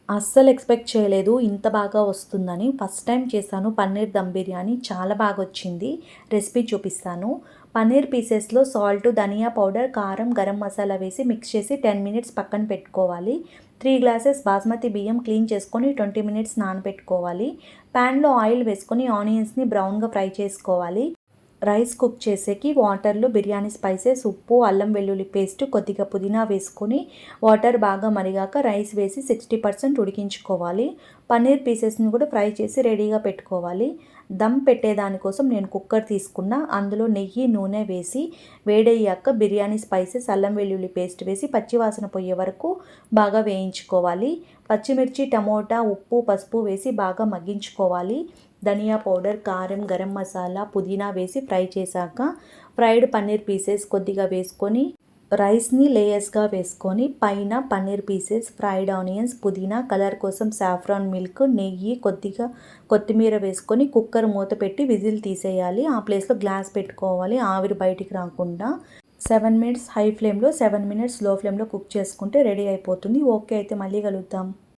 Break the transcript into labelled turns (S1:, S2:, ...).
S1: అస్సలు ఎక్స్‌పెక్ట్ చేయలేదు ఇంత బాగా వస్తుందని. ఫస్ట్ టైమ్ చేశాను పన్నీర్ దమ్ బిర్యానీ. చాలా బాగా వచ్చింది. రెసిపీ చూపిస్తాను. పన్నీర్ పీసెస్‌లో సాల్ట్, ధనియా పౌడర్, కారం, గరం మసాలా వేసి మిక్స్ చేసి 10 మినిట్స్ పక్కన పెట్టుకోవాలి. 3 గ్లాసెస్ బాస్మతి బియ్యం క్లీన్ చేసుకొని 20 మినిట్స్ నానబెట్టుకోవాలి. ప్యాన్‌లో ఆయిల్ వేసుకొని ఆనియన్స్‌ని బ్రౌన్‌గా ఫ్రై చేసుకోవాలి. రైస్ కుక్ చేసేకి వాటర్లో బిర్యానీ స్పైసెస్, ఉప్పు, అల్లం వెల్లుల్లి పేస్ట్, కొద్దిగా పుదీనా వేసుకొని వాటర్ బాగా మరిగాక రైస్ వేసి 60% ఉడికించుకోవాలి. పన్నీర్ పీసెస్ని కూడా ఫ్రై చేసి రెడీగా పెట్టుకోవాలి. దమ్ పెట్టేదానికోసం నేను కుక్కర్ తీసుకున్నా. అందులో నెయ్యి, నూనె వేసి వేడయ్యాక బిర్యానీ స్పైసెస్, అల్లం వెల్లుల్లి పేస్ట్ వేసి పచ్చివాసన పోయే వరకు బాగా వేయించుకోవాలి. పచ్చిమిర్చి, టమోటా, ఉప్పు, పసుపు వేసి బాగా మగ్గించుకోవాలి. ధనియా పౌడర్, కారం, గరం మసాలా, పుదీనా వేసి ఫ్రై చేశాక ఫ్రైడ్ పన్నీర్ పీసెస్ కొద్దిగా వేసుకొని రైస్ని లేయర్స్గా వేసుకొని పైన పన్నీర్ పీసెస్, ఫ్రైడ్ ఆనియన్స్, పుదీనా, కలర్ కోసం సాఫ్రాన్ మిల్క్, నెయ్యి, కొద్దిగా కొత్తిమీర వేసుకొని కుక్కర్ మూత పెట్టి విజిల్ తీసేయాలి. ఆ ప్లేస్లో గ్లాస్ పెట్టుకోవాలి ఆవిరి బయటికి రాకుండా. 7 మినిట్స్ హై ఫ్లేమ్లో, 7 మినిట్స్ లో ఫ్లేమ్లో కుక్ చేసుకుంటే రెడీ అయిపోతుంది. ఓకే, అయితే మళ్ళీ కలుద్దాం.